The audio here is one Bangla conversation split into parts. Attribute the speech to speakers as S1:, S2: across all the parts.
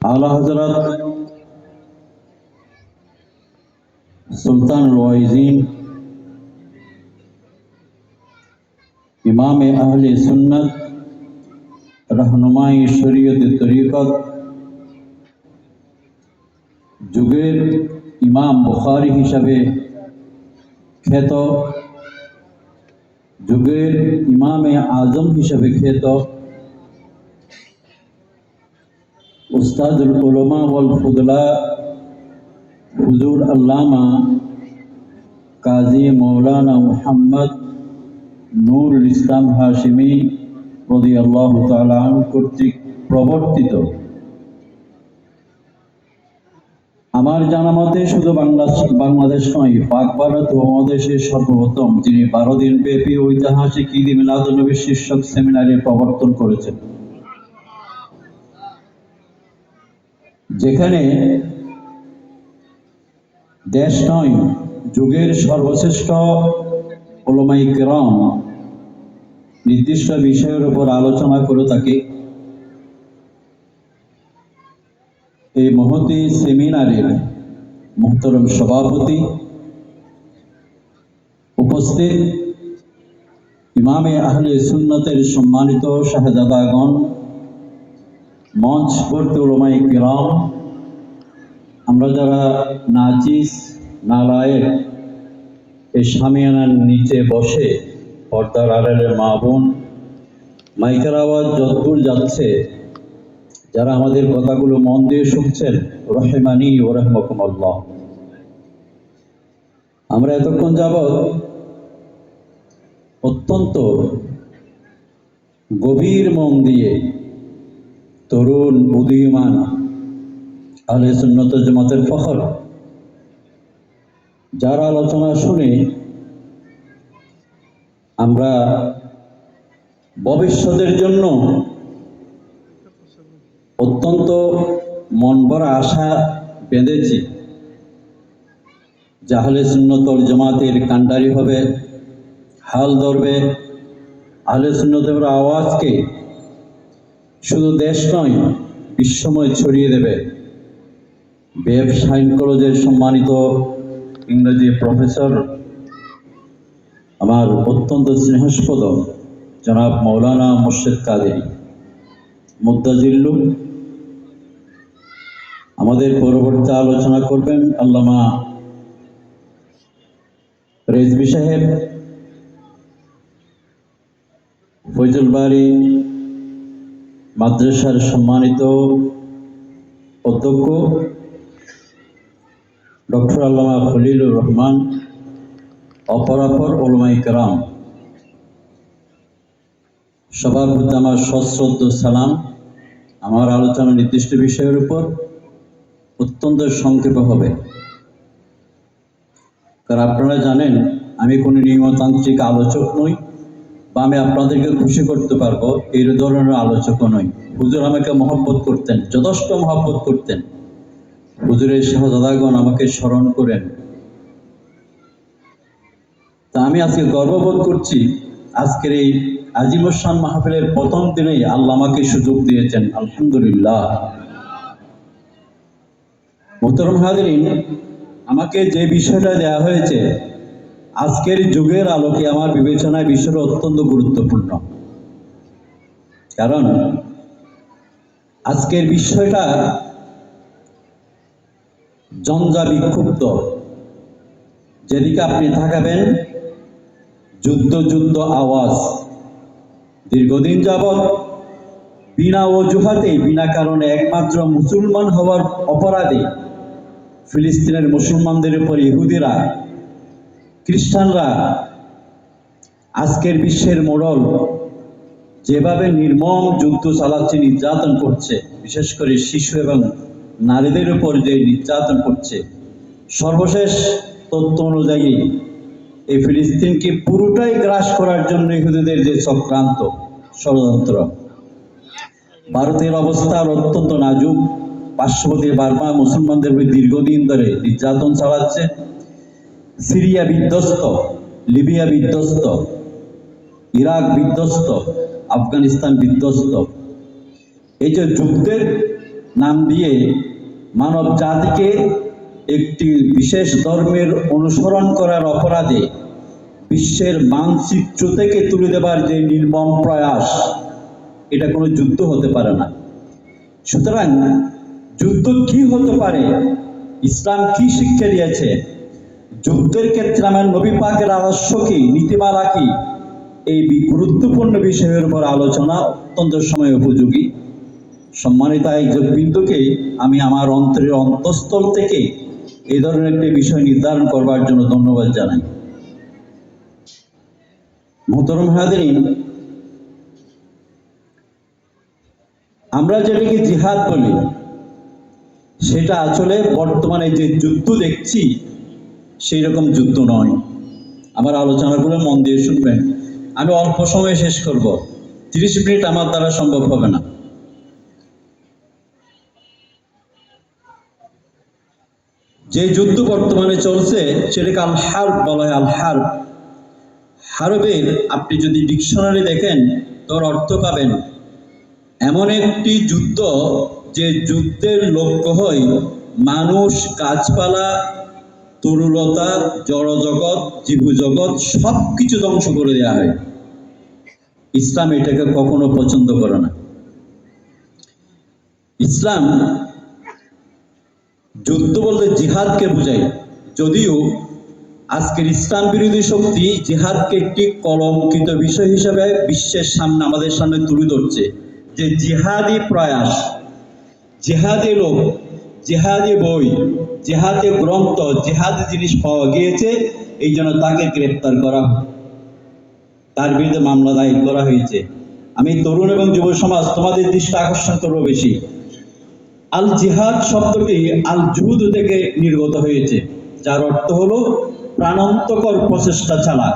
S1: आला हजरत सुल्तान वाइजीन इमाम अहले सुन्नत रहनुमाई शरीयत तरीक़त जुगेर इमाम बुखारी हिसाबे ख्यात जुगेर इमाम आजम हिसाबे ख्यात उस्तादुल उलमा वल फुदला हुजूर अल्लामा काजी मौलाना मुहम्मद नूरुल इस्लाम हाशिमी রাদিয়াল্লাহু তাআলা আনহু কর্তৃক প্রবর্তিত আমার জানা মতে শুধু বাংলাদেশ নয়, পাক ভারত উপমহাদেশের সর্বপ্রথম যিনি 12 দিন ব্যাপী ঐতিহাসিক ঈদ মিলাদুন্নবী শীর্ষক সেমিনারের প্রবর্তন করেছেন, যেখানে দেশ নয় যুগের সর্বশ্রেষ্ঠ উলামায়ে কেরাম নির্দিষ্ট বিষয়ের উপর আলোচনা করে থাকে। এই মহতী সেমিনারের মুহতারাম সভাপতি, উপস্থিত ইমামে আহলে সুন্নতের সম্মানিত শাহজাদাগণ, মঞ্চ ভর্তি উলামায়ে কেরাম, আমরা যারা নাচিস নালায়েক এই শামিয়ানার নিচে বসে পর্দার আড়ালের মা বোন, মাইকের আওয়াজ যতদূর যাচ্ছে যারা আমাদের কথাগুলো মন দিয়ে শুনছেন, রহমানি ও রহমাকুমুল্লাহ। আমরা এতক্ষণ যাবৎ অত্যন্ত গভীর মন দিয়ে তরুণ উদীয়মান আহলে সুন্নাত ওয়াল জামাতের ফখর যার আলোচনা শুনে আমরা ভবিষ্যতের জন্য অত্যন্ত মন ভরা আশা বেঁধেছি যে আহলে সুন্নাত ওয়াল জামাতের কান্ডারি হবে, হাল ধরবে, আহলে সুন্নাতের আওয়াজকে শুধু দেশ নয় বিশ্বময় ছড়িয়ে দেবে। বিএফ সাইন কলেজের সম্মানিত ইংরেজি প্রফেসর, আমার অত্যন্ত স্নেহাস্পদ জনাব মৌলানা মুর্শিদ কাদেরী মুদ্দাজিল্লু, আমাদের পরবর্তী আলোচনা করবেন আল্লামা রেজভী সাহেব, ফয়জুল বারী মাদ্রাসার সম্মানিত অধ্যক্ষ ডক্টর আল্লামা খলিলুর রহমান, অপরাপর উলামায়ে কেরাম, সবার প্রতি আমার সশ্রদ্ধ সালাম। আমার আলোচনা নির্দিষ্ট বিষয়ের উপর অত্যন্ত সংক্ষেপে হবে, কারণ আপনারা জানেন আমি কোনো নিয়মতান্ত্রিক আলোচক নই বা আমি আপনাদেরকে খুশি করতে পারবো এই ধরনের আলোচকও নই। হুজুর আমাকে মহব্বত করতেন, যথেষ্ট মহব্বত করতেন। হুজুরের শাহজাদাগণ আমাকে স্মরণ করেন। তা আমি আজকে গর্ববোধ করছি, আজকের এই আজিমুশান মাহফিলের প্রথম দিনেই আল্লাহ আমাকে সুযোগ দিয়েছেন, আলহামদুলিল্লাহ। মুহতারাম হাজিরিন, আমাকে যে বিষয়টা দেওয়া হয়েছে আজকের যুগের আলোকে আমার বিবেচনায় বিষয়টা অত্যন্ত গুরুত্বপূর্ণ, কারণ আজকের বিষয়টা জঞ্জা বিক্ষুব্ধ। যেদিকে আপনি তাকাবেন যুদ্ধ যুদ্ধ আওয়াজ। দীর্ঘদিন যাবৎ বিনা অজুহাতে, বিনা কারণে, একমাত্র মুসলমান হওয়ার অপরাধে ফিলিস্তিনের মুসলমানদের উপর ইহুদিরা, খ্রিস্টানরা, আজকের বিশ্বের মোড়ল যেভাবে নির্মম যুদ্ধ চালাচ্ছে, নির্যাতন করছে, বিশেষ করে শিশু এবং নারীদের উপর যে নির্যাতন করছে, সর্বশেষ তথ্য অনুযায়ী এই ফিলিস্তিনকে পুরোটাই গ্রাস করার জন্য ইহুদিদের যে চক্রান্ত, ষড়যন্ত্র। ভারতের অবস্থা অত্যন্ত নাজুক। পার্শ্ববর্তী বার্মা মুসলমানদের উপর দীর্ঘদিন ধরে নির্যাতন চালাচ্ছে। সিরিয়া বিধ্বস্ত, লিবিয়া বিধ্বস্ত, ইরাক বিধ্বস্ত, আফগানিস্তান বিধ্বস্ত। এই যে যুদ্ধের নাম দিয়ে মানব জাতিকে একটি বিশেষ ধর্মের অনুসরণ করার অপরাধে বিশ্বের মানচিত্র থেকে তুলে দেবার যে নির্মম প্রয়াস, এটা কোনো যুদ্ধ হতে পারে না। সুতরাং যুদ্ধ কি হতে পারে, ইসলাম কি শিক্ষা দিয়েছে, যুদ্ধের ক্ষেত্রে আমার নবী পাকের আদর্শ কি, নীতিমালা কি, এই গুরুত্বপূর্ণ বিষয়ের উপর আলোচনা অত্যন্ত সময় উপযোগী। সম্মানিত আয়োজকবৃন্দকে আমি আমার অন্তরের অন্তঃস্থল থেকে এই ধরনের একটি বিষয় নির্ধারণ করবার জন্য ধন্যবাদ জানাই। মোহতরম হাজিরিন, আমরা যেটাকে জিহাদ বলি, সেটা আসলে বর্তমানে যে যুদ্ধ দেখছি সেই রকম যুদ্ধ নয়। আমার আলোচনাগুলো মন দিয়ে শুনবেন। আমি অল্প সময়ে শেষ করব, 30 মিনিট আমার দ্বারা সম্ভব হবে না। যে যুদ্ধ বর্তমানে চলছে সেটাকে আল হারব বলা হয়। আল হারব, হারবের আপনি যদি ডিকশনারি দেখেন তোর অর্থ পাবেন এমন একটি যুদ্ধ যে যুদ্ধের লক্ষ্য হয় মানুষ, গাছপালা, তরুলতা, জড়জগৎ, জীবজগৎ সব কিছু ধ্বংস করে দেওয়া হয়। ইসলাম এটাকে কখনো পছন্দ করে না। ইসলাম যুদ্ধ বলতে জিহাদকে বোঝায়, যদিও আজকের ইসলাম বিরোধী শক্তি জিহাদকে একটি কলঙ্কিত বিষয় হিসেবে বিশ্বের সামনে, আমাদের সামনে তুলে ধরছে যে জিহাদি প্রয়াস, জিহাদি লোক, জিহাদি বই, জিহাদি গ্রন্থ, জিহাদি জিনিস পাওয়া গিয়েছে, এই জন্য তাকে গ্রেপ্তার করা, তার বিরুদ্ধে মামলা দায়ের করা হয়েছে। আমি তরুণ এবং যুব সমাজ তোমাদের দৃষ্টি আকর্ষণ করবো বেশি। আল জিহাদ শব্দটি আল জুহুদ থেকে নির্গত হয়েছে, যার অর্থ হলো প্রাণান্তকর প্রচেষ্টা চালা।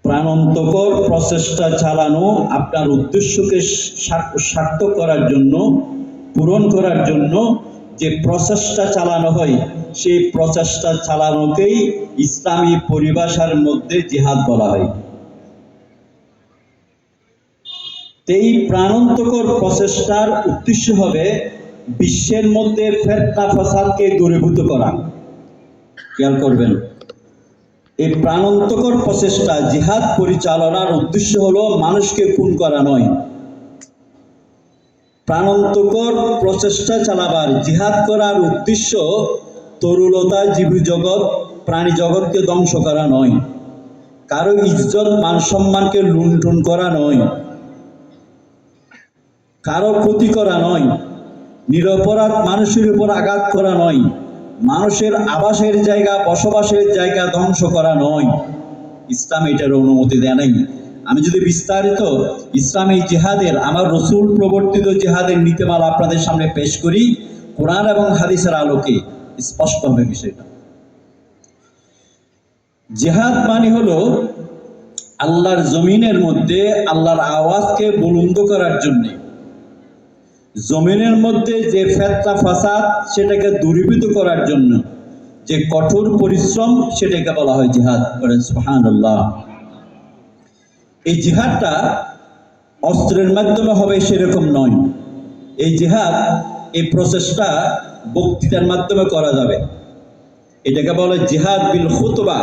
S1: প্রাণান্তকর প্রচেষ্টা চালানো, আপনার উদ্দেশ্যকে সার্থক করার জন্য, পূরণ করার জন্য যে প্রচেষ্টা চালানো হয়, সেই প্রচেষ্টা চালানোকেই ইসলামী পরিভাষার মধ্যে জিহাদ বলা হয়। এই প্রাণান্তকর প্রচেষ্টার উদ্দেশ্য হবে বিশ্বের মধ্যে ফিতনা ফাসাদকে দূরীভূত করা। খেয়াল করবেন, এই প্রাণান্তকর প্রচেষ্টা, জিহাদ পরিচালনার উদ্দেশ্য হলো মানুষকে খুন করা নয়। প্রাণান্তকর প্রচেষ্টা চালাবার, জিহাদ করার উদ্দেশ্য তরুলতা, জীবজগৎ, প্রাণী জগৎকে ধ্বংস করা নয়, কারো ইজ্জত মান সম্মানকে লুণ্ঠন করা নয়, কারো ক্ষতি করা নয়, নিরপরাধ মানুষের উপর আঘাত করা নয়, মানুষের আবাসের জায়গা, বসবাসের জায়গা ধ্বংস করা নয়। ইসলাম এটার অনুমতি দেয় নাই। আমি যদি বিস্তারিত ইসলামী জিহাদের, আমার রসুল প্রবর্তিত জিহাদের নীতিমালা আপনাদের সামনে পেশ করি, কোরআন এবং হাদিসের আলোকে স্পষ্ট হবে বিষয়টা। জিহাদ মানে হলো আল্লাহর জমিনের মধ্যে আল্লাহর আওয়াজকে বুলন্দ করার জন্যে, জমিনের মধ্যে যে ফিতনা ফাসাদ সেটাকে দূরীভূত করার জন্য যে কঠোর পরিশ্রম, সেটাকে বলা হয় জিহাদ। করেন সুবহানাল্লাহ। এই জিহাদটা অস্ত্রের মাধ্যমে হবে সেরকম নয়। এই জিহাদ, এই প্রচেষ্টা বক্তৃতার মাধ্যমে করা যাবে। এটাকে বলে জিহাদ বিল খুতবা,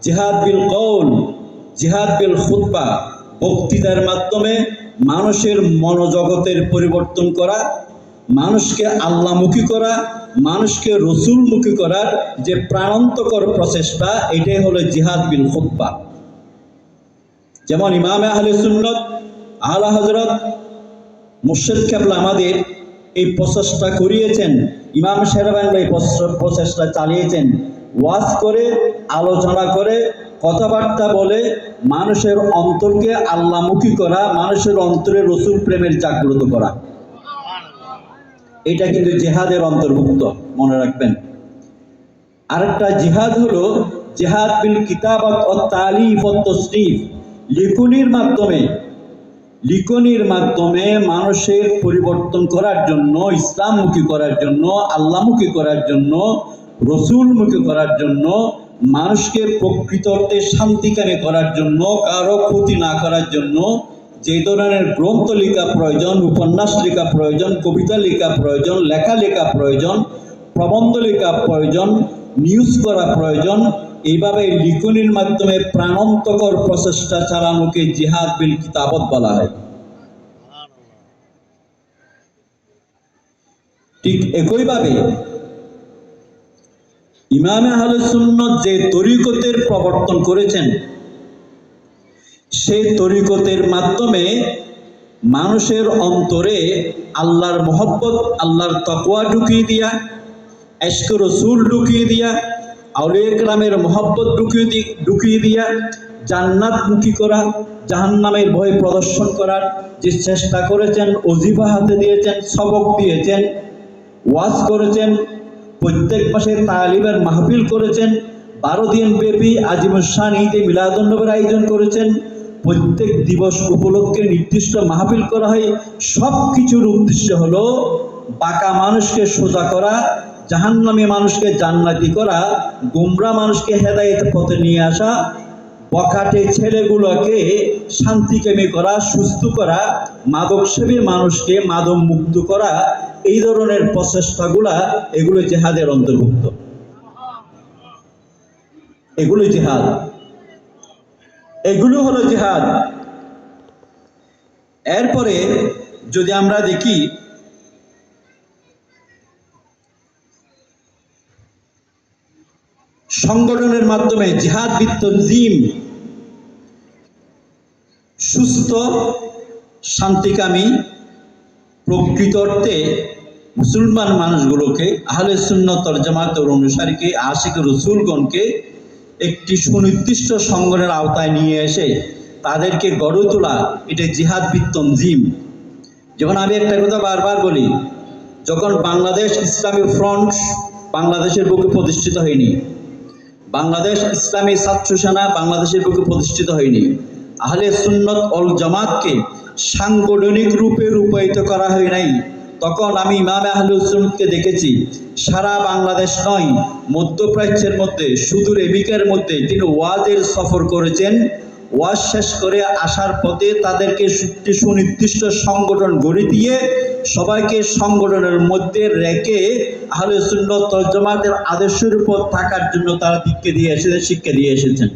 S1: জিহাদ বিল কওল, জিহাদ বিল খুতবা। বক্তৃতার মাধ্যমে মানুষের মনোজগতের পরিবর্তন করা, মানুষকে আল্লাহমুখী করা, মানুষকে রসুলমুখী করার যে প্রাণান্তকর প্রচেষ্টা, এটাই হলো জিহাদ বিল খুতবা। যেমন ইমাম আহলে সুন্নাত আলা হযরত মুর্শিদ কেবলা আমাদের এই প্রচেষ্টা করিয়েছেন, ইমাম শেরবানি এই প্রচেষ্টা চালিয়েছেন, ওয়াজ করে, আলোচনা করে, কথাবার্তা বলে মানুষের অন্তরকে আল্লাহমুখী করা, মানুষের অন্তরে রসুল প্রেমের জাগ্রত করা। এটা কিন্তু জিহাদের অন্তর্ভুক্ত, মনে রাখবেন। আরেকটা জিহাদ হলো জিহাদ বিল কিতাবাত ওয়াত তালিফ ওয়াত তাসনিফ। লিখনির মাধ্যমে মানুষের পরিবর্তন করার জন্য, ইসলামমুখী করার জন্য, আল্লাহমুখী করার জন্য, রসুলমুখী করার জন্য, মানুষকে প্রকৃত অর্থে শান্তিকামী করার জন্য, কারো ক্ষতি না করার জন্য যে ধরনের গ্রন্থ লেখা প্রয়োজন, উপন্যাস লেখা প্রয়োজন, কবিতা লেখা প্রয়োজন, লেখা প্রয়োজন, প্রবন্ধ লেখা প্রয়োজন, নিউজ করা প্রয়োজন, এইভাবে লিখনির মাধ্যমে প্রাণান্তকর প্রচেষ্টা চালানোকে জিহাদ বিল কিতাবত বলা হয়। ঠিক একইভাবে ইমামে আহলে সুন্নাত যে তরিকতের প্রবর্তন করেছেন, সেই তরিকতের মাধ্যমে মানুষের অন্তরে আল্লাহর মহব্বত, আল্লাহর তাকওয়া ঢুকিয়ে দিয়া, ইশক রাসূল ঢুকিয়ে দিয়া, আউলিয়া কেরামের মহব্বত ঢুকিয়ে দিয়া, জান্নাতমুখী করা, জাহান্নামের ভয় প্রদর্শন করার যে চেষ্টা করেছেন, ওজিফা হাতে দিয়েছেন, সবক দিয়েছেন, ওয়াজ করেছেন, প্রত্যেক মাসে তালিমের মাহফিল করেছেন, 12 দিন ব্যাপী আজিমুশান ঈদে মিলাদুন্নবীর আয়োজন করেছেন, প্রত্যেক দিবস উপলক্ষে নির্দিষ্ট মাহফিল করা হয়। সব কিছুর উদ্দেশ্য হলো বাঁকা মানুষকে সোজা করা, জাহান্নামী মানুষকে জান্নাতি করা, গোমরা মানুষকে হেদায়েতের পথে নিয়ে আসা, বখাটে ছেলেগুলোকে শান্তিকামী করা, সুস্থ করা, মাদকসেবী মানুষকে মাদক মুক্ত করা, এই ধরনের প্রচেষ্টাগুলা, এগুলো জিহাদের অন্তর্ভুক্ত, এগুলো জিহাদ, এগুলো হলো জিহাদ। এরপরে যদি আমরা দেখি সংগঠনের মাধ্যমে জিহাদ বিত্তনজিম, সুস্থ শান্তিকামী প্রকৃত অর্থে মুসলমান মানুষগুলোকে, আহলে সুন্নাত ওয়াল জামাতের অনুসারীকে, আশিক রাসূলগণকে একটি সুনির্দিষ্ট সংগঠনের আওতায় নিয়ে এসে তাদেরকে গড়ে তোলা, এটা জিহাদ বিত্তনজিম। যেমন আমি একটা কথা বারবার বলি, যখন বাংলাদেশ ইসলামী ফ্রন্ট বাংলাদেশের বুকে প্রতিষ্ঠিত হয়নি, বাংলাদেশ ইসলামী ছাত্র সেনা বাংলাদেশের বুকে প্রতিষ্ঠিত হয়নি, আহলে সুন্নাত ওয়াল জামাতকে সাংগঠনিক রূপে রূপায়িত করা হয় নাই, তখন আমি ইমামে আহলে সুন্নাতকে দেখেছি সারা বাংলাদেশ নয়, মধ্যপ্রাচ্যের মধ্যে, সুদূর আমেরিকার মধ্যে তিনি ওয়াজের সফর করেছেন। ওয়াজ শেষ করে আসার পথে তাদেরকে একটি সুনির্দিষ্ট সংগঠন গড়ে দিয়ে সবাইকে সংগঠনের মধ্যে রেখে আহলে সুন্নাত ওয়াল জামাতের আদর্শের উপর থাকার জন্য তারা শিক্ষা দিয়ে এসেছেন।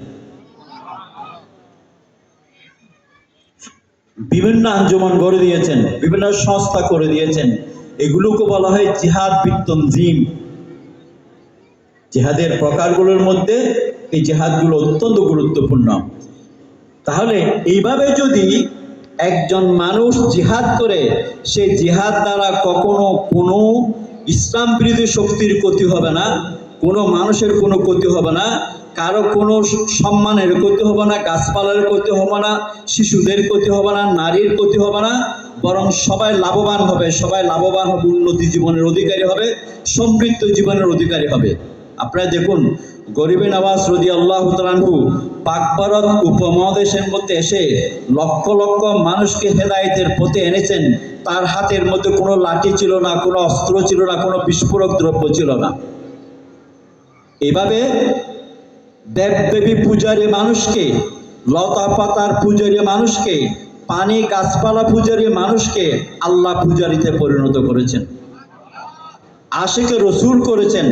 S1: বিভিন্ন আঞ্জুমান গড়ে দিয়েছেন, বিভিন্ন সংস্থা করে দিয়েছেন, এগুলোকে বলা হয় জিহাদ বিত্তনজিম। জিহাদের প্রকারগুলোর মধ্যে এই জিহাদগুলো অত্যন্ত গুরুত্বপূর্ণ। তাহলে এইভাবে যদি একজন মানুষ জিহাদ করে, সে জিহাদ দ্বারা কখনো কোনো ইসলাম বিরোধী শক্তির ক্ষতি হবে না, কোনো মানুষের কোনো ক্ষতি হবে না, কারো কোনো সম্মানের ক্ষতি হবে না, গাছপালার ক্ষতি হবে না, শিশুদের ক্ষতি হবে না, নারীর ক্ষতি হবে না, বরং সবাই লাভবান হবে, উন্নতি জীবনের অধিকারী হবে, সমৃদ্ধ জীবনের অধিকারী হবে। আপনারা দেখুন, গরিবে নওয়াজ রাদিয়াল্লাহু তাআলা আনহু পাক ভারত উপমহাদেশের মধ্যে এসে লক্ষ লক্ষ মানুষকে হেদায়েতের পথে এনেছেন। তার হাতের মধ্যে কোনো লাঠি ছিল না, কোনো অস্ত্র ছিল না, কোনো বিস্ফোরক দ্রব্য ছিল না। এভাবে দেবদেবী পূজারী মানুষকে, লতা পাতার পূজারী মানুষকে, পানি গাছপালা পূজারী মানুষকে আল্লাহ পূজারীতে পরিণত করেছেন, আশিকে রসুল করেছেন,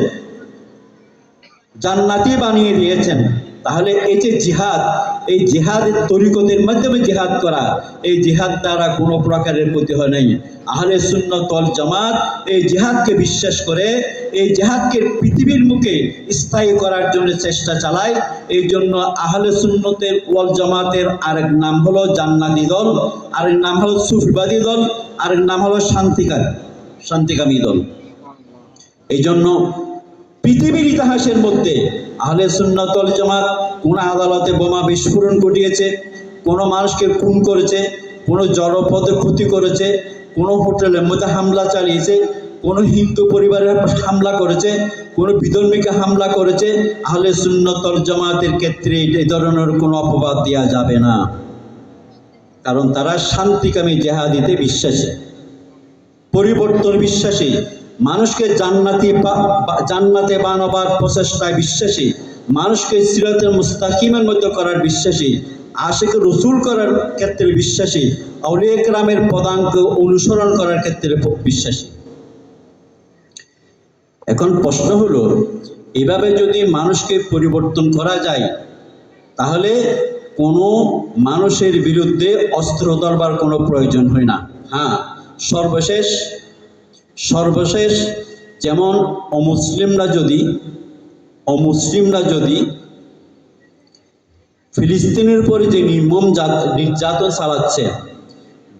S1: জান্নাতি বানিয়ে দিয়েছেন। তাহলে এই যে জিহাদ, এই জিহাদের তরিকতের মাধ্যমে জিহাদ করা, এই জিহাদ দ্বারা কোনো প্রকারের ক্ষতি হয় নাই। আহলে সুন্নাত ওয়াল জামাত এই জিহাদকে বিশ্বাস করে, এই জিহাদকে পৃথিবীর মুখে স্থায়ী করার জন্য চেষ্টা চালায়। এই জন্য আহলে সুন্নতের ওয়াল জামাতের আরেক নাম হলো জান্নাতি দল, আরেক নাম হলো সুফিবাদী দল, আরেক নাম হলো শান্তিকামী দল। এই জন্য পৃথিবীর ইতিহাসের মধ্যে আহলে সুন্নাত ওয়াল জামাত কোন আদালতে বোমা বিস্ফোরণ ঘটিয়েছে, কোনো মানুষকে খুন করেছে, কোনো জড়পদে ক্ষতি করেছে, কোনো হোটেলের মধ্যে হামলা চালিয়েছে, কোনো হিন্দু পরিবারের হামলা করেছে, কোনো বিধর্মীকে হামলা করেছে, আহলে সুন্নাত ওয়াল জামাতের ক্ষেত্রে এই ধরনের কোনো অপবাদ দেওয়া যাবে না, কারণ তারা শান্তিকামী জিহাদিতে বিশ্বাসী, পরিবর্তন বিশ্বাসী, মানুষকে জান্নাতে বানাবার প্রচেষ্টায় বিশ্বাসী, মানুষকে সিরাতুল মুস্তাকিমের মধ্যে করার বিশ্বাসী, আশিক রসুল করার ক্ষেত্রে বিশ্বাসী, আউলিয়া কেরামের পদাঙ্ক অনুসরণ করার ক্ষেত্রে বিশ্বাসী। এখন প্রশ্ন হলো, এভাবে যদি মানুষকে পরিবর্তন করা যায় তাহলে কোনো মানুষের বিরুদ্ধে অস্ত্র ধরবার কোনো প্রয়োজন হয় না। হ্যাঁ, সর্বশেষ যেমন অমুসলিমরা যদি ফিলিস্তিনের উপরে যে নির্যাতন চালাচ্ছে,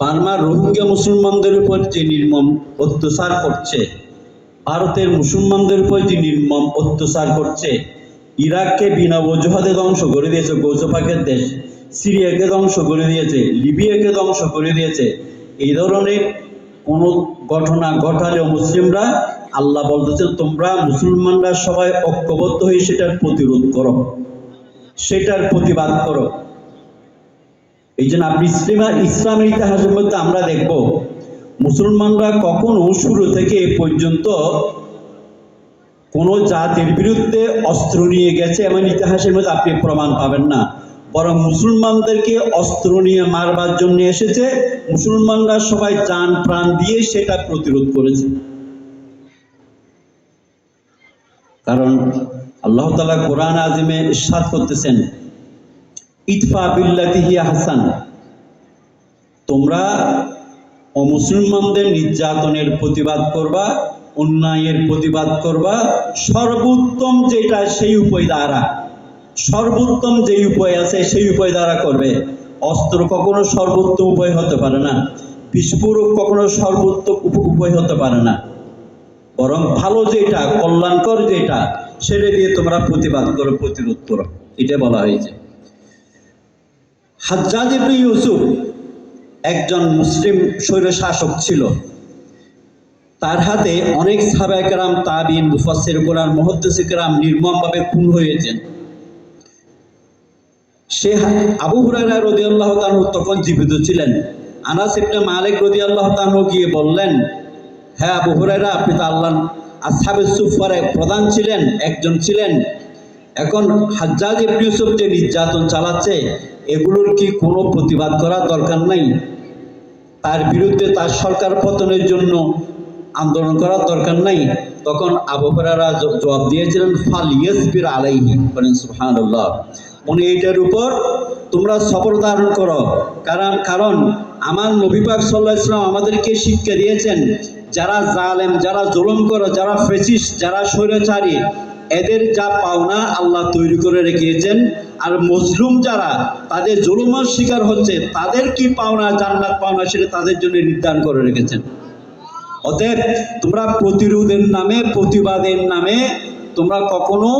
S1: বার্মার রোহিঙ্গা মুসলমানদের উপর যে নির্মম অত্যাচার করছে, ভারতের মুসলমানদের উপর যে নির্মম অত্যাচার করছে, ইরাককে বিনা অজুহাতে ধ্বংস করে দিয়েছে, গৌসপাকের দেশ, সিরিয়াকে ধ্বংস করে দিয়েছে, লিবিয়াকে ধ্বংস করে দিয়েছে, এই ধরনের কোনো ঘটনা ঘটালে মুসলিমরা, আল্লাহ বলতেছেন তোমরা মুসলমানরা সবাই ঐক্যবদ্ধ হয়ে সেটার প্রতিরোধ করো, সেটার প্রতিবাদ করো। এই জন্য আপনি ইসলামের ইতিহাসের মধ্যে আমরা দেখব মুসলমানরা কখনো শুরু থেকে এ পর্যন্ত কোনো জাতির বিরুদ্ধে অস্ত্র নিয়ে গেছে এমন ইতিহাসের মধ্যে আপনি প্রমাণ পাবেন না, বরং মুসলমানদেরকে অস্ত্র নিয়ে মারবার জন্য এসেছে, মুসলমানরা সবাই জান প্রাণ দিয়ে সেটা প্রতিরোধ করেছে। কারণ আল্লাহ তাআলা কোরআন আযিমে ইরশাদ করতেছেন, ইদফা বিল্লাতি হিয়া হাসান, তোমরা অমুসলমানদের নির্যাতনের প্রতিবাদ করবা, অন্যায়ের প্রতিবাদ করবা সর্বোত্তম যেটা সেই উপায় দ্বারা, সর্বোত্তম যেই উপায় আছে সেই উপায় দ্বারা করবে। অস্ত্র কখনো সর্বোত্তম উপায় হতে পারে না, বিস্ফোরক কখনো সর্বোত্তম উপায় হতে পারে না, বরং ভালো যেটা, কল্যাণকর যেটা, সেটা দিয়ে তোমরা প্রতিবাদ করো, প্রতিরোধ করো, এটা বলা হয়েছে। হাজ্জাজ ইবনে ইউসুফ একজন মুসলিম স্বৈরশাসক ছিল, তার হাতে অনেক সাহাবায়ে কেরাম, তাবিঈন, মুফাসসির কোরআন, মুহাদ্দিসে কেরাম নির্মমভাবে খুন হয়েছেন। সে আবু হুরায়রা রাদিয়াল্লাহু তাআলা তখন জীবিত ছিলেন। আনাস ইবনে মালিক রাদিয়াল্লাহু তাআলা গিয়ে বললেন, হ্যাঁ আবু হুরায়রা, আপনি তো আল্লাহর আসহাবে সুফফার প্রধান ছিলেন, একজন ছিলেন, এখন হাজ্জাজ ইবনে ইউসুফ যে নির্যাতন চালাচ্ছে এগুলোর কি কোনো প্রতিবাদ করার দরকার নাই? তার বিরুদ্ধে তার সরকার পতনের জন্য আন্দোলন করার দরকার নাই? তখন আবু হুরায়রা জবাব দিয়েছিলেন, ফালিয়াসবির আলাইহি, বলেন সুবহানাল্লাহ, মানে এইটার উপর তোমরা সবর ধারণ করো। কারণ আমার নবী পাক সাল্লাল্লাহু আলাইহি ওয়াসাল্লাম আমাদেরকে শিক্ষা দিয়েছেন, যারা জালেম, যারা জুলুম করে, যারা ফ্যাসিস্ট, যারা স্বৈরাচারী, এদের যা পাওনা আল্লাহ তৈরি করে রেখেছেন, আর মজলুম যারা তাদের জুলুমের শিকার হচ্ছে তাদের কি পাওনা, জান্নাত পাওনা, সেটা তাদের জন্য নির্ধারণ করে রেখেছেন। অতএব তোমরা প্রতিরোধের নামে, প্রতিবাদের নামে তোমরা কখনো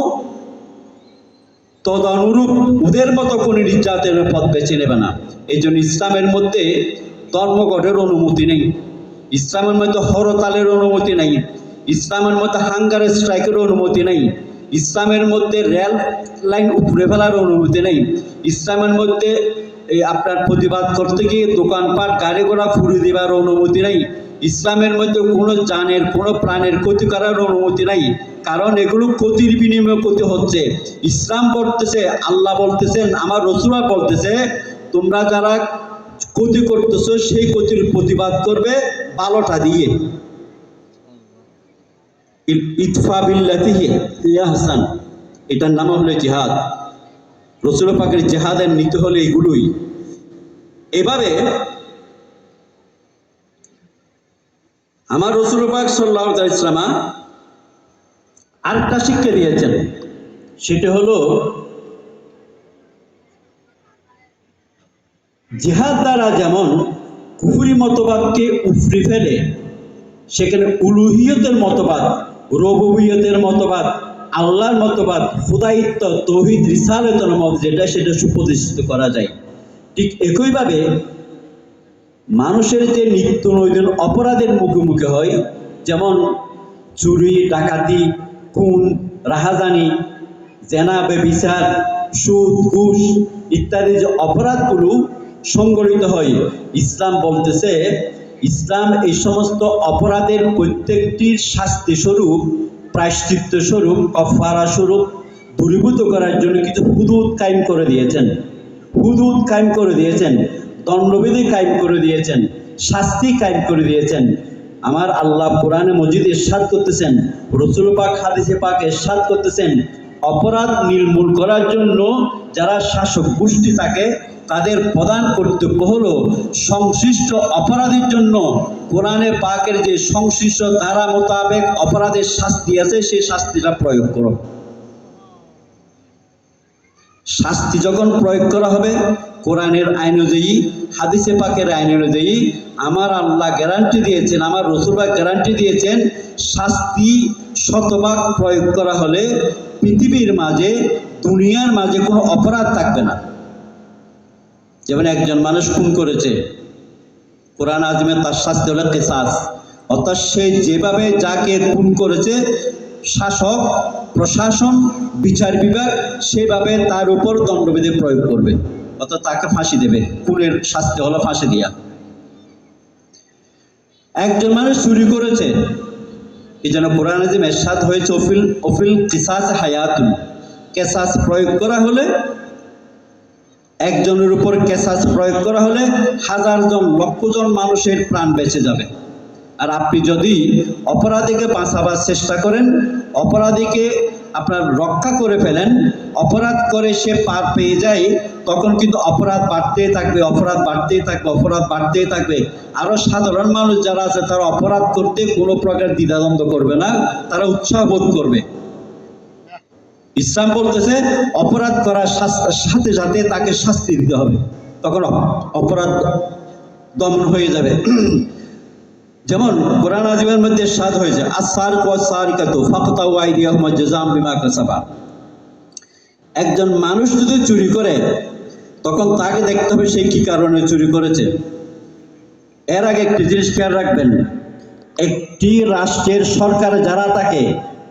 S1: তদনুরূপ ওদের মতো কোনো নির্যাতনের পথ বেছে নেবে না। এই জন্য ইসলামের মধ্যে ধর্মঘটের অনুমতি নেই, ইসলামের মধ্যে হরতালের অনুমতি নেই, ইসলামের মধ্যে হাঙ্গার স্ট্রাইকের অনুমতি নেই, ইসলামের মধ্যে রেল লাইন উপড়ে ফেলার অনুমতি নেই, ইসলামের মধ্যে আপনার প্রতিবাদ করতে গিয়ে দোকানপাট, গাড়ি ঘোড়া পুড়িয়ে দেওয়ার অনুমতি নেই, ইসলামের মধ্যে কোনো জানের, কোনো প্রাণের ক্ষতি করার অনুমতি নাই। কারণ এগুলো ক্ষতির বিনিময়ে ক্ষতি হচ্ছে। ইসলাম বলতেছে, আল্লাহ বলতেছেন, আমার রাসূল বলতেছে, তোমরা যারা ক্ষতি করতেছো সেই ক্ষতির প্রতিবাদ করবে ভালোটা দিয়ে। ইদফা বিল্লাতি হিয়া হাসান, এটার নাম হলো জিহাদ। রাসূল পাকের জিহাদের নীতি হলো এগুলোই। এভাবে আমার রাসূল পাক সাল্লাল্লাহু আলাইহি ওয়াসাল্লাম আরেকটা শিক্ষা দিয়েছেন, সেটা হলো জিহাদ দ্বারা যেমন কুফরি মতবাদকে উপড়ে ফেলে, সেখানে উলুহিয়তের মতবাদ, রুবুবিয়তের মতবাদ, আল্লাহর মতবাদ, খুদায়িত্ব, তৌহিদ, রিসালাতের মত যেটা, সেটা সুপ্রতিষ্ঠিত করা যায়। ঠিক একইভাবে মানুষের যে নিত্য নৈদিন অপরাধের মুখোমুখি হয়, যেমন চুরি, ডাকাতি, খুন, রাহাজানি, জেনা, ব্যভিচার, সুদ, ঘুষ ইত্যাদি যে অপরাধগুলো সংগঠিত হয়, ইসলাম বলতেছে, ইসলাম এই সমস্ত অপরাধের প্রত্যেকটির শাস্তি স্বরূপ, প্রায়শ্চিত্ত স্বরূপ, কাফারা স্বরূপ দূরীভূত করার জন্য কিছু হুদুদ কায়েম করে দিয়েছেন। হুদুদ কায়েম করে দিয়েছেন, দণ্ডবিধি কায়েম করে দিয়েছেন, শাস্তি কায়েম করে দিয়েছেন। আমার আল্লাহ কোরআনে মজিদ ইরশাদ করতেছেন, রাসূল পাক হাদিসে পাক ইরশাদ করতেছেন, অপরাধ নির্মূল করার জন্য যারা শাসক গোষ্ঠী থাকে তাদের প্রধান কর্তব্য হলো সংশ্লিষ্ট অপরাধের জন্য কোরআনে পাকের যে সংশ্লিষ্ট ধারা মোতাবেক অপরাধের শাস্তি আছে সেই শাস্তিটা প্রয়োগ করো। শাস্তি যখন প্রয়োগ করা হবে কোরআনের আইন অনুযায়ী, হাদিসে পাকের আইন অনুযায়ী, আমার আল্লাহ গ্যারান্টি দিয়েছেন, আমার রাসূল পাক গ্যারান্টি দিয়েছেন, শাস্তি শতভাগ প্রয়োগ করা হলে পৃথিবীর মাঝে, দুনিয়ার মাঝে কোনো অপরাধ থাকবে না। যেমন একজন মানুষ খুন করেছে, কোরআন আযমে তার শাস্তি হলো কিসাস, অর্থাৎ সে যেভাবে যাকে খুন করেছে শাসক, প্রশাসন, বিচার বিভাগ সেভাবে তার উপর দণ্ডবিধি প্রয়োগ করবে, অর্থাৎ তাকে ফাঁসি দেবে। খুনের শাস্তি হলো ফাঁসি দেয়া। একজন মানুষ চুরি করেছে, এই জন্য কোরআনে যে ইরশাদ হয়েছে অফিল কিসাস হায়াতুন, কিসাস প্রয়োগ করা হলে, একজনের উপর কিসাস প্রয়োগ করা হলে হাজার জন, লক্ষ জন মানুষের প্রাণ বেঁচে যাবে। আর আপনি যদি অপরাধীকে বাঁচাবার চেষ্টা করেন, অপরাধীকে আপনার রক্ষা করে ফেলেন, অপরাধ করে সে পার পেয়ে যায়, তখন কিন্তু অপরাধ বাড়তেই থাকবে, অপরাধ বাড়তেই থাকবে, অপরাধ বাড়তেই থাকবে। আরও সাধারণ মানুষ যারা আছে তারা অপরাধ করতে কোনো প্রকার দ্বিধাদ্বন্দ্ব করবে না, তারা উৎসাহ বোধ করবে। ইসলাম বলতেছে অপরাধ করার সাথে সাথে তাকে শাস্তি দিতে হবে, তখন অপরাধ দমন হয়ে যাবে। যেমন কোরআন আযমের মধ্যে ইরশাদ হয়েছে, আস-সারিকু ওয়াস-সারিকাতু ফাকতাউ আইদিয়াহুমা জাযাআম বিমা কাসাবা। একজন মানুষ যদি চুরি করে তখন তাকে দেখতে হবে সে কি কারণে চুরি করেছে। এর আগে একটি জিনিস খেয়াল রাখবেন, একটি রাষ্ট্রের সরকার যারা থাকে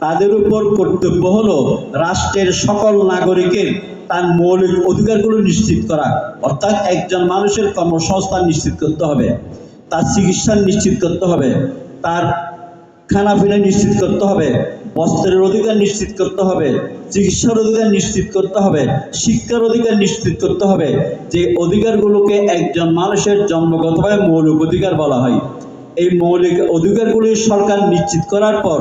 S1: তাদের উপর কর্তব্য হলো রাষ্ট্রের সকল নাগরিকের তার মৌলিক অধিকারগুলো নিশ্চিত করা, অর্থাৎ একজন মানুষের কর্মসংস্থান নিশ্চিত করতে হবে, তার চিকিৎসা নিশ্চিত করতে হবে, তার খানাপিনা নিশ্চিত করতে হবে, বস্ত্রের অধিকার নিশ্চিত করতে হবে, চিকিৎসার অধিকার নিশ্চিত করতে হবে, শিক্ষার অধিকার নিশ্চিত করতে হবে। যে অধিকারগুলোকে একজন মানুষের জন্মগতভাবে মৌলিক অধিকার বলা হয়, এই মৌলিক অধিকারগুলি সরকার নিশ্চিত করার পর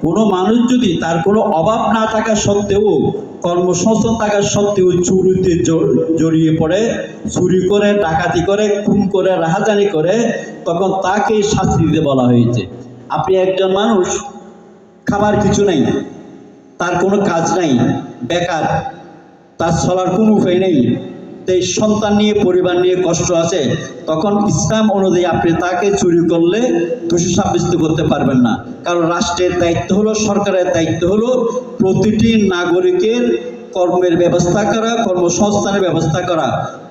S1: কোনো মানুষ যদি তার কোনো অভাব না থাকা সত্ত্বেও, কর্মসংস্থান থাকা সত্ত্বেও চুরিতে জড়িয়ে পড়ে, চুরি করে, ডাকাতি করে, খুন করে, রাহাজানি করে, তখন তাকে শাস্তি দিতে বলা হয়েছে। আপনি একজন মানুষ, খাবার কিছু নাই, তার কোনো কাজ নাই, বেকার, তার চলার কোনো উপায় নেই, এই সন্তান নিয়ে, পরিবার নিয়ে কষ্ট আছে, তখন ইসলাম অনুযায়ী আপনি তাকে চুরি করলে দোষী সাব্যস্ত করতে পারবেন না। কারণ রাষ্ট্রের দায়িত্ব হলো, সরকারের দায়িত্ব হলো প্রতিটি নাগরিকের কর্মের ব্যবস্থা করা, কর্মসংস্থানের ব্যবস্থা করা।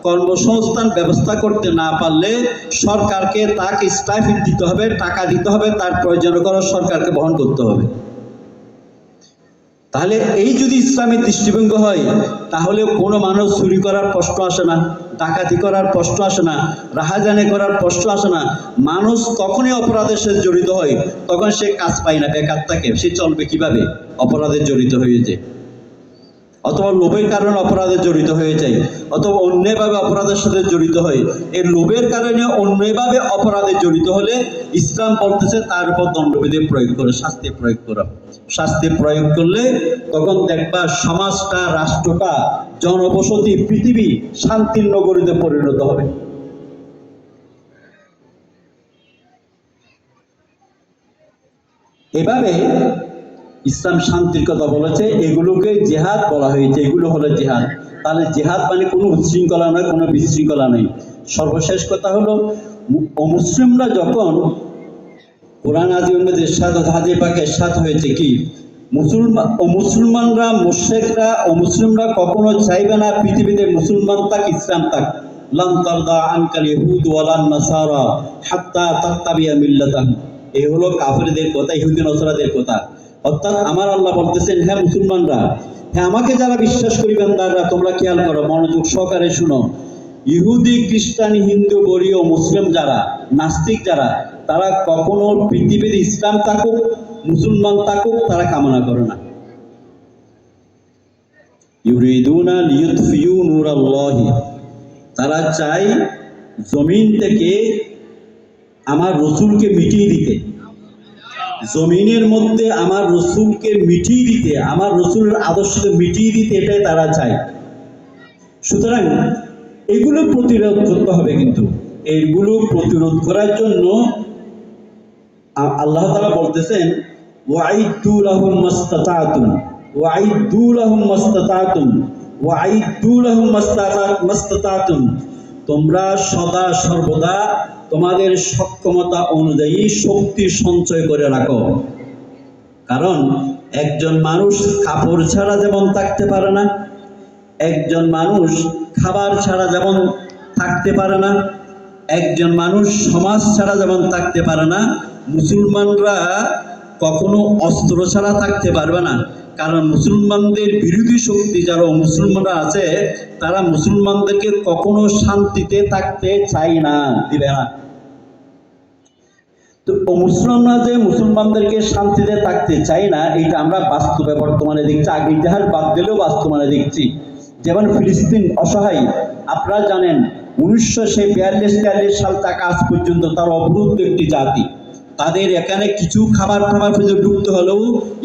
S1: কর্মসংস্থান ব্যবস্থা করতে না পারলে সরকারকে তাকে স্টাইপেন্ড দিতে হবে, টাকা দিতে হবে, তার প্রয়োজন করা সরকারকে বহন করতে হবে। তাহলে এই যদি ইসলামের দৃষ্টিভঙ্গি হয় তাহলে কোনো মানুষ চুরি করার প্রশ্ন আসে না, ডাকাতি করার প্রশ্ন আসে না, রাহাজানি করার প্রশ্ন আসে না। মানুষ তখনই অপরাধের সাথে জড়িত হয়, তখন সে কাজ পায় না, বেকার থাকে, সে চলবে কিভাবে? অপরাধে জড়িত হয়ে যায়, অথবা লোভের কারণে অপরাধে জড়িত হয়ে যায়, অথবা অন্যায়ভাবে অপরাধের সাথে জড়িত হয়। এই লোভের কারণে অন্যায়ভাবে অপরাধে জড়িত হলে ইসলাম বলতেছে তার উপর দণ্ডবিধি প্রয়োগ করে, শাস্তি প্রয়োগ করা। শাস্তি প্রয়োগ করলে তখন দেখবা সমাজটা, রাষ্ট্রটা, জনবসতি, পৃথিবী শান্তির নগরীতে পরিণত হবে। এভাবে ইসলাম শান্তির কথা বলেছে, এগুলোকে জিহাদ বলা হয়েছে, এগুলো হলো জিহাদ। তাহলে জিহাদ মানে কোনো উচ্ছৃঙ্খলা নয়, কোনো বিশৃঙ্খলা নেই। সর্বশেষ কথা হলো, অমুসলিমরা যখন, কোরআন আযমের ইরশাদ, হাদিসে পাকে ইরশাদ হয়েছে কি, মুসলমানরা, মুশরিকরা, অমুসলিমরা কখনো চাইবে না পৃথিবীতে মুসলমান থাক, ইসলাম থাক। লান তারদা আনকাল ইয়াহুদ ওয়ালান নাসারা হাত্তা তাত্তাবিয়া মিল্লাতাহুম। এই হলো কাফেরদের কথা, ইহুদি নসরাদের কথা। অর্থাৎ আমার আল্লাহ বলতেছেন, হ্যাঁ মুসলমানরা, হ্যাঁ আমাকে যারা বিশ্বাস করি বান্দারা, তোমরা খেয়াল করো, মনোযোগ সহকারে শুনো। ইহুদি, খ্রিস্টান, হিন্দু, বরীয়, মুসলিম যারা, নাস্তিক যারা, তারা কখনো পৃথিবীতে ইসলাম থাকুক, মুসলমান থাকুক, তারা কামনা করে না। ইউরিদুনা লিইউতফিউ নূরাল্লাহি তারা চায় জমিন থেকে আমার রসুলকে মিটিয়ে দিতে, জমিনের মধ্যে আমার রসুলকে মিটিয়ে দিতে, আমার রসুলের আদর্শকে মিটিয়ে দিতে, এটাই তারা চায়। সুতরাং এগুলো প্রতিরোধ করতে হবে। কিন্তু এইগুলো প্রতিরোধ করার জন্য আল্লাহ তাআলা বলতেছেন, ওয়াইদু লাহুম মাস্তাতাতুম, ওয়াইদু লাহুম মাস্তাতাতুম, ওয়াইদু লাহুম মাস্তাতাতুম। তোমরা সদা সর্বদা তোমাদের সক্ষমতা অনুযায়ী শক্তি সঞ্চয় করে রাখো। কারণ একজন মানুষ কাপড় ছাড়া যেমন থাকতে পারে না, একজন মানুষ খাবার ছাড়া যেমন থাকতে পারে না, একজন মানুষ সমাজ ছাড়া যেমন থাকতে পারে না, মুসলমানরা কখনো অস্ত্র ছাড়া থাকতে পারবে না। কারণ মুসলমানদের বিরোধী শক্তি যারা মুসলমানরা আছে, তারা মুসলমানদেরকে কখনো শান্তিতে থাকতে চায় না, দিবে না। তো মুসলমানরা যে মুসলমানদেরকে শান্তিতে থাকতে চায় না, এটা আমরা বাস্তবে বর্তমানে দেখছি, আগে ইতিহাস বাদ দিলেও বর্তমানে দেখছি। যেমন ফিলিস্তিন অসহায়, আপনারা জানেন 1942-43 সাল থেকে আজ পর্যন্ত তার অবরুদ্ধ একটি জাতি। তাদের এখানে কিছু খাবার খুঁজে ঢুকতে হলেও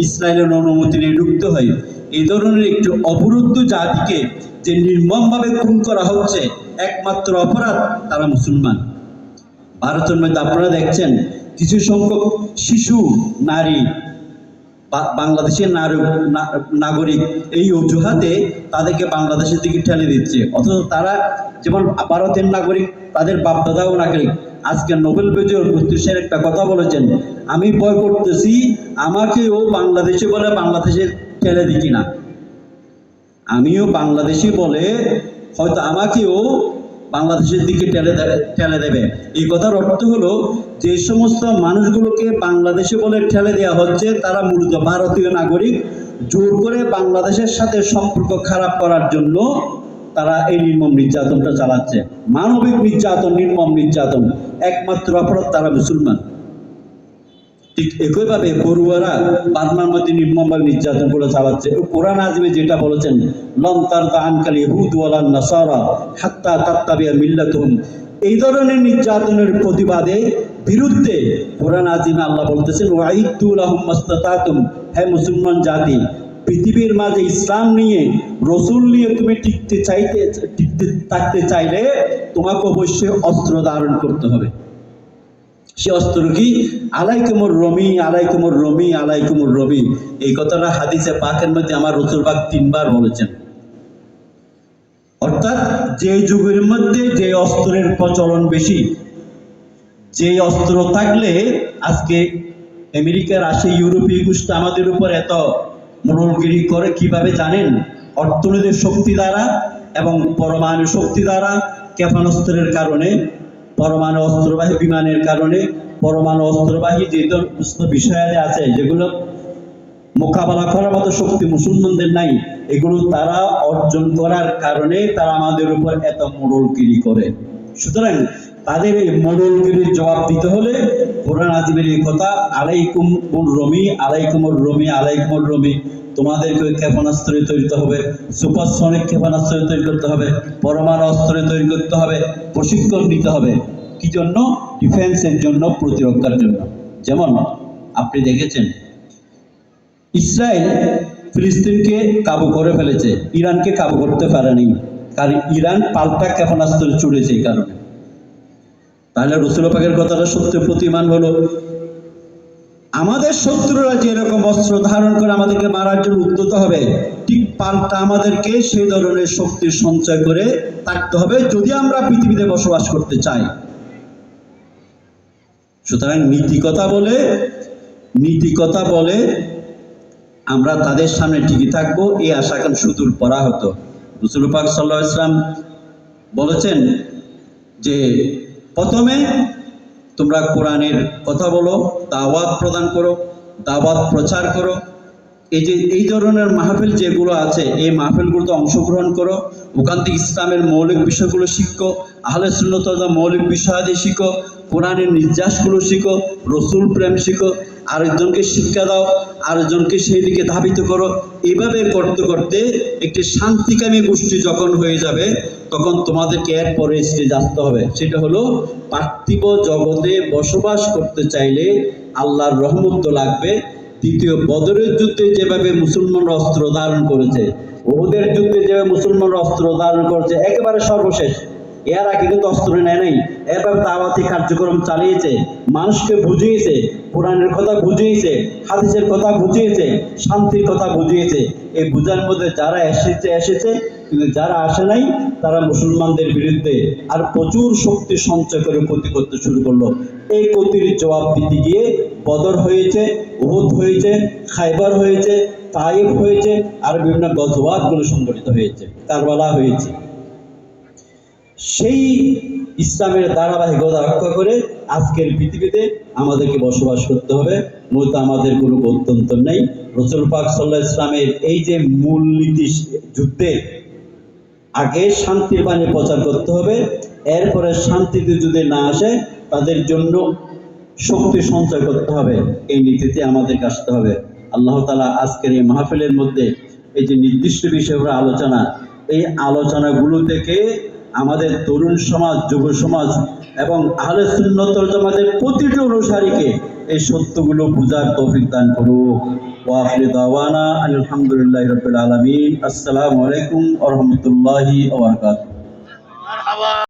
S1: ইসরায়েলের অনুমতি নিয়ে ঢুকতে হয়। এই ধরনের একটি অবরুদ্ধ জাতিকে যে নির্মমভাবে খুন করা হচ্ছে, একমাত্র অপরাধ তারা মুসলমান। ভারতের মধ্যে আপনারা দেখছেন কিছু সংখ্যক শিশু নারী বাংলাদেশের নাগরিক এই অজুহাতে তাদেরকে বাংলাদেশের দিকে ঠেলে দিচ্ছে, অথচ তারা যেমন ভারতের নাগরিক, তাদের বাপদাদাও নাগরিক। আজকে নোবেল বিজয়ী প্রত্যুষের একটা কথা বলেছেন, আমি ভয় করতেছি আমাকেও বাংলাদেশে বলে বাংলাদেশে ঠেলে দিচ্ছি না, আমিও বাংলাদেশি বলে হয়তো আমাকেও বাংলাদেশের দিকে ঠেলে দেবে। এই কথার অর্থ হলো, যে সমস্ত মানুষগুলোকে বাংলাদেশে বলে ঠেলে দেওয়া হচ্ছে, তারা মূলত ভারতীয় নাগরিক। জোর করে বাংলাদেশের সাথে সম্পর্ক খারাপ করার জন্য তারা এই নির্মম নির্যাতনটা চালাচ্ছে, মানবিক নির্যাতন, নির্মম নির্যাতন। একমাত্র অপরাধ তারা মুসলমান। ঠিক একইভাবে বড়ুয়ারা বার্মার মধ্যে নির্মমভাবে নির্যাতন করে চালাচ্ছে। কোরআন আযমে যেটা বলেছেন, লন তারদা আনকাল ইয়াহুদ ওয়ালান নাসারা হাত্তা তাত্তাবিয়া মিল্লাতুহুম, এই ধরনের নির্যাতনের প্রতিবাদে বিরুদ্ধে কোরআন আযমে আল্লাহ বলতেছেন, ওয়াইদু লাহুম মাস্তাতাতুম, হে মুসলমান জাতি, পৃথিবীর মাঝে ইসলাম নিয়ে, রসুল নিয়ে তুমি টিকতে থাকতে চাইলে তোমাকে অবশ্যই অস্ত্র ধারণ করতে হবে। সে অস্ত্র কি? আলাইকুমুর রমি, আলাইকুমুর রমি, আলাইকুমুর রমি। এই কথাটা হাদিসে পাকের মধ্যে আমার রাসূল পাক 3 বার বলেছেন। অর্থাৎ যে যুগের মধ্যে যে অস্ত্রের প্রচলন বেশি, যে অস্ত্র থাকলে আজকে আমেরিকা, রাশিয়া, ইউরোপীয় গোষ্ঠী আমাদের উপর এত মোড়লগিরি করে কিভাবে জানেন? অর্থনৈতিক শক্তি দ্বারা এবং পরমাণু শক্তি দ্বারা, ক্ষেপণাস্ত্রের কারণে, পরমাণু অস্ত্রবাহী বিমানের কারণে, পরমাণু অস্ত্রবাহী যে সমস্ত বিষয়াদি আছে যেগুলো মোকাবেলা করার মতো শক্তি মুসলমানদের নাই, এগুলো তারা অর্জন করার কারণে তারা আমাদের উপর এত মোড়লগিরি করে। সুতরাং তাদের এই মোড়লগিরির জবাব দিতে হলে কোরআন আযমের এই কথা, আলাইকুমুর রমি, আলাইকুমুর রমি, আলাইকুমুর রমি, তোমাদেরকে ক্ষেপণাস্ত্র তৈরি করতে হবে, সুপারসনিক ক্ষেপণাস্ত্র তৈরি করতে হবে, পরমাণু অস্ত্র তৈরি করতে হবে, প্রশিক্ষণ নিতে হবে। কি জন্য? ডিফেন্সের জন্য, প্রতিরক্ষার জন্য। যেমন আপনি দেখেছেন ইসরায়েল ফিলিস্তিনকে কাবু করে ফেলেছে, ইরানকে কাবু করতে পারেনি, কারণ ইরান পাল্টা ক্ষেপণাস্ত্র ছুড়েছে এই কারণে। তাহলে রাসূল পাকের কথাটা সত্য প্রতিমান হলো, আমাদের শত্রুরা যেরকম অস্ত্র ধারণ করে আমাদেরকে মারার জন্য উদ্যত হবে, ঠিক পাল্টা আমাদেরকে সেই ধরনের শক্তি সঞ্চয় করে থাকতে হবে যদি আমরা পৃথিবীতে বসবাস করতে চাই। সুতরাং নীতি কথা বলে আমরা তাদের সামনে টিকে থাকবো, এই আশা এখন সুদূর পরা হতো। রাসূল পাক সাল্লাল্লাহু আলাইহি ওয়াসাল্লাম বলেছেন যে প্রথমে তোমরা কোরআনের কথা বলো, দাওয়াত প্রদান করো, দাওয়াত প্রচার করো। এই ধরনের মাহফিল যেগুলো আছে, এই মাহফিলগুলোতে অংশগ্রহণ করো, ওখান থেকে ইসলামের মৌলিক বিষয়গুলো শিখো, আহলে সুন্নাত ওয়াল জামাতের মৌলিক বিষয়াদি শিখো, কোরআনের নির্যাসগুলো শিখো, রসুল প্রেম শিখো। আরেকজনকে শিক্ষা দাও, আরেকজনকে সেই দিকে ধাবিত করো। এইভাবে করতে করতে একটি শান্তিকামী গোষ্ঠী যখন হয়ে যাবে, তখন তোমাদেরকে এরপরে স্টেজ আসতে হবে। সেটা হলো পার্থিব জগতে বসবাস করতে চাইলে আল্লাহর রহমত তো লাগবে। দ্বিতীয় বদরের যুদ্ধে যেভাবে মুসলমানরা অস্ত্র ধারণ করেছে, ওহুদের যুদ্ধে যেভাবে মুসলমানরা অস্ত্র ধারণ করেছে, একেবারে সর্বশেষ, এর আগে কিন্তু অস্ত্র নেয় নাই। এবার দাওয়াতি কার্যক্রম চালিয়েছে, মানুষকে বুঝিয়েছে, কোরআনের কথা বুঝিয়েছে, হাদিসের কথা বুঝিয়েছে, শান্তির কথা বুঝিয়েছে। এই বুঝার মধ্যে যারা এসেছে, কিন্তু যারা আসে নাই তারা মুসলমানদের বিরুদ্ধে আর প্রচুর শক্তি সঞ্চয় করে ক্ষতি করতে শুরু করলো। এই ক্ষতির জবাব দিতে গিয়ে বদর হয়েছে, উহুদ হয়েছে, খাইবার হয়েছে, তাইফ হয়েছে, আর বিভিন্ন গজওয়াতগুলো সংগঠিত হয়েছে, কারবালা হয়েছে। সেই ইসলামের ধারাবাহিকতা রক্ষা করে আজকের পৃথিবীতে আমাদেরকে বসবাস করতে হবে। মূলত আমাদের কোনো গত্যন্তর নেই। রাসূল পাক সাল্লাল্লাহু আলাইহি ওয়াসাল্লামের এই যে মূলনীতি যুদ্ধে আগে শান্তির বাণী প্রচার করতে হবে, এরপরে শান্তিতে যদি না আসে তাদের জন্য শক্তি সঞ্চয় করতে হবে। এই নীতিতে আমাদেরকে আসতে হবে। আল্লাহ তাআলা আজকের এই মাহফিলের মধ্যে এই যে নির্দিষ্ট বিষয়গুলো আলোচনা, এই আলোচনাগুলো থেকে আমাদের তরুণ সমাজ, যুব সমাজ এবং আহলে সুন্নাত ওয়াল জামাতের প্রতিটি অনুসারীকে এই সত্যগুলো বুঝার তৌফিক দান করুক। ওয়া আখিরু দাওয়ানা আলহামদুলিল্লাহি রাব্বিল আলামিন। আসসালামু আলাইকুম ওয়া রাহমাতুল্লাহি ওয়া বারাকাতুহু।